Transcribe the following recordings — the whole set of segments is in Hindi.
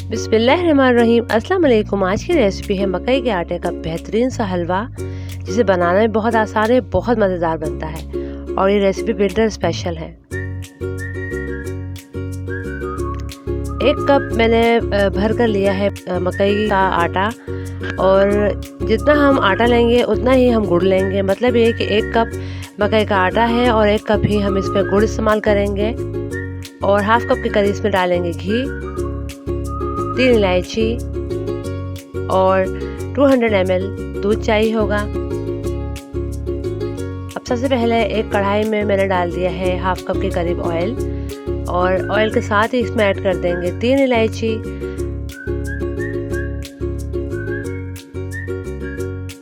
बिस्मिल्लाहिर्रहमानिर्रहीम। अस्सलाम वालेकुम। आज की रेसिपी है मकई के आटे का बेहतरीन सा हलवा, जिसे बनाना में बहुत आसान है, बहुत मज़ेदार बनता है और ये रेसिपी विंटर स्पेशल है। 1 कप मैंने भर कर लिया है मकई का आटा, और जितना हम आटा लेंगे उतना ही हम गुड़ लेंगे। मतलब ये कि 1 कप मकई का आटा है और 1 कप ही हम इसमें गुड़ इस्तेमाल करेंगे, और हाफ कप के करीब इसमें डालेंगे घी, 3 इलायची और 200 ml दूध चाहिए होगा। अब सबसे पहले एक कढ़ाई में मैंने डाल दिया है हाफ कप के करीब ऑयल, और ऑयल के साथ ही इसमें ऐड कर देंगे 3 इलायची,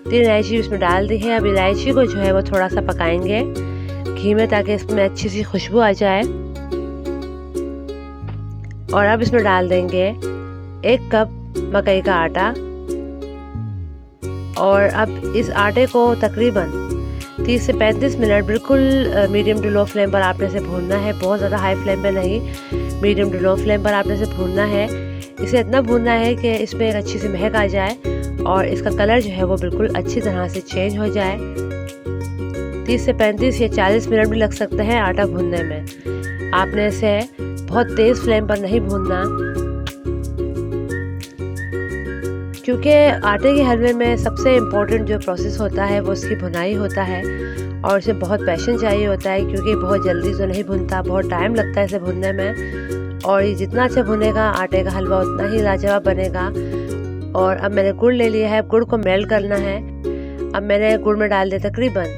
3 इलायची इसमें डाल दी है। अब इलायची को जो है वो थोड़ा सा पकाएंगे घी में, ताकि इसमें अच्छी सी खुशबू आ जाए। और अब इसमें डाल देंगे 1 कप मकई का आटा, और अब इस आटे को तकरीबन 30 से 35 मिनट बिल्कुल मीडियम टू लो फ्लेम पर आपने इसे भूनना है। बहुत ज़्यादा हाई फ्लेम पे नहीं, मीडियम टू लो फ्लेम पर आपने इसे भूनना है। इसे इतना भूनना है कि इसमें एक अच्छी सी महक आ जाए और इसका कलर जो है वो बिल्कुल अच्छी तरह से चेंज हो जाए। 30 से 35 या 40 मिनट भी लग सकते हैं आटा भूनने में। आपने इसे बहुत तेज़ फ्लेम पर नहीं भूनना, क्योंकि आटे के हलवे में सबसे इम्पोर्टेंट जो प्रोसेस होता है वो उसकी भुनाई होता है, और इसे बहुत पैशन चाहिए होता है, क्योंकि बहुत जल्दी तो नहीं भुनता, बहुत टाइम लगता है इसे भुनने में। और ये जितना अच्छा भुनेगा आटे का हलवा उतना ही लाजवाब बनेगा। और अब मैंने गुड़ ले लिया है, गुड़ को मेल्ट करना है। अब मैंने गुड़ में डाल दिया तकरीबन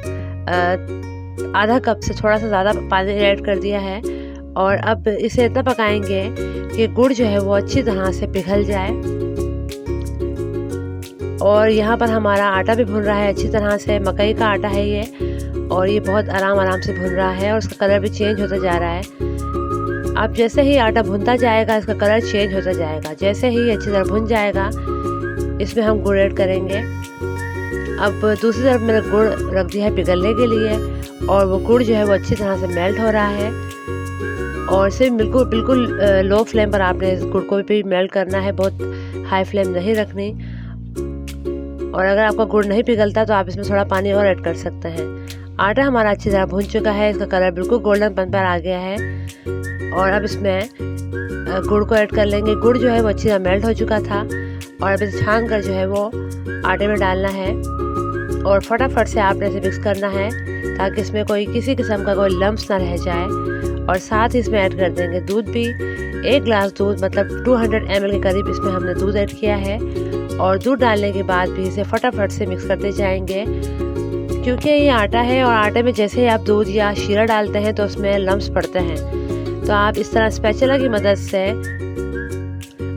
आधा कप से थोड़ा सा ज़्यादा पानी ऐड कर दिया है, और अब इसे इतना पकाएंगे कि गुड़ जो है वो अच्छी तरह से पिघल जाए। और यहाँ पर हमारा आटा भी भुन रहा है अच्छी तरह से। मकई का आटा है ये, और ये बहुत आराम से भुन रहा है, और उसका कलर भी चेंज होता जा रहा है। अब जैसे ही आटा भुनता जाएगा इसका कलर चेंज होता जाएगा। जैसे ही अच्छी तरह भुन जाएगा इसमें हम गुड़ ऐड करेंगे। अब दूसरी तरफ मैंने गुड़ रख दिया है पिघलने के लिए, और वो गुड़ जो है वो अच्छी तरह से मेल्ट हो रहा है। और सिर्फ बिल्कुल लो फ्लेम पर आपने इस गुड़ को भी मेल्ट करना है, बहुत हाई फ्लेम नहीं रखनी। और अगर आपका गुड़ नहीं पिघलता तो आप इसमें थोड़ा पानी और ऐड कर सकते हैं। आटा हमारा अच्छी तरह भुन चुका है, इसका कलर बिल्कुल गोल्डन पन पर आ गया है। और अब इसमें गुड़ को ऐड कर लेंगे। गुड़ जो है वो अच्छी तरह मेल्ट हो चुका था, और अब इसे छान कर जो है वो आटे में डालना है, और फटाफट से आपने इसे मिक्स करना है ताकि इसमें किसी किस्म का कोई लम्स ना रह जाए। और साथ ही इसमें ऐड कर देंगे दूध भी, 1 गिलास दूध, मतलब 200 ml के करीब इसमें हमने दूध ऐड किया है। और दूध डालने के बाद भी इसे फटाफट से मिक्स करते जाएंगे, क्योंकि ये आटा है और आटे में जैसे ही आप दूध या शीरा डालते हैं तो उसमें लम्स पड़ते हैं। तो आप इस तरह स्पैचुला की मदद से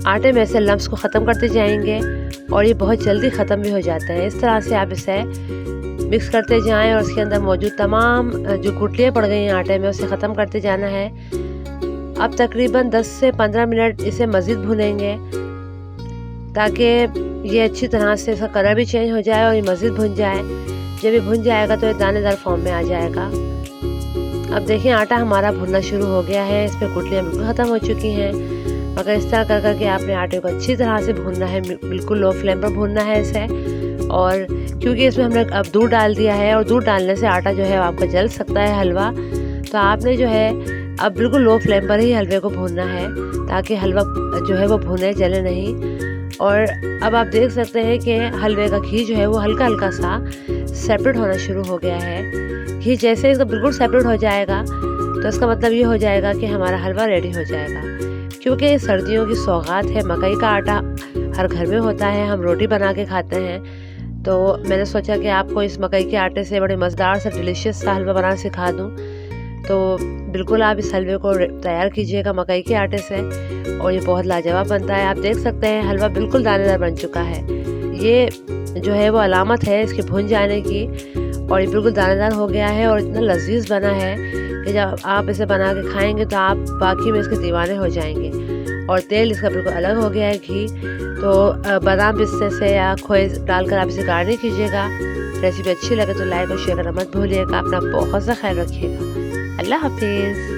आटे में से लम्स को ख़त्म करते जाएंगे, और ये बहुत जल्दी ख़त्म भी हो जाते हैं। इस तरह से आप इसे मिक्स करते जाएं, और उसके अंदर मौजूद तमाम जो गुठलियाँ पड़ गई हैं आटे में उसे ख़त्म करते जाना है। अब तकरीबन 10 से 15 मिनट इसे मज़ीद भुनेंगे, ताकि ये अच्छी तरह से इसका कलर भी चेंज हो जाए और ये मज़ीद भुन जाए। जब ये भुन जाएगा तो ये दानेदार फॉर्म में आ जाएगा। अब देखिए आटा हमारा भुनना शुरू हो गया है, इसमें गुठलियाँ बिल्कुल ख़त्म हो चुकी हैं। मगर इस तरह कर करके आपने आटे को अच्छी तरह से भूनना है, बिल्कुल लो फ्लेम पर भूनना है इसे। और क्योंकि इसमें हमने अब दूध डाल दिया है, और दूध डालने से आटा जो है आपका जल सकता है हलवा, तो आपने जो है अब बिल्कुल लो फ्लेम पर ही हलवे को भूनना है, ताकि हलवा जो है वो भुने, जले नहीं। और अब आप देख सकते हैं कि हलवे का घी जो है वो हल्का हल्का सा सेपरेट होना शुरू हो गया है। घी जैसे इसका बिल्कुल सेपरेट हो जाएगा तो इसका मतलब ये हो जाएगा कि हमारा हलवा रेडी हो जाएगा। क्योंकि सर्दियों की सौगात है, मकई का आटा हर घर में होता है, हम रोटी बना के खाते हैं। तो मैंने सोचा कि आपको इस मकई के आटे से बड़े मज़ेदार सा डिलीशियस सा हलवा बनाना सिखा दूं। तो बिल्कुल आप इस हलवे को तैयार कीजिएगा मकई के आटे से, और ये बहुत लाजवाब बनता है। आप देख सकते हैं हलवा बिल्कुल दानेदार बन चुका है। ये जो है वो अलामत है इसके भुन जाने की, और ये बिल्कुल दानेदार हो गया है, और इतना लजीज बना है कि जब आप इसे बना के खाएंगे तो आप बाकी में इसके दीवाने हो जाएंगे। और तेल इसका बिल्कुल अलग हो गया है, घी। तो बादाम पिस्ते से या खोए डालकर आप इसे गार्निश कीजिएगा। रेसिपी अच्छी लगे तो लाइक और शेयर करना मत भूलिएगा। अपना बहुत सा ख्याल रखिएगा। अल्लाह हाफिज़।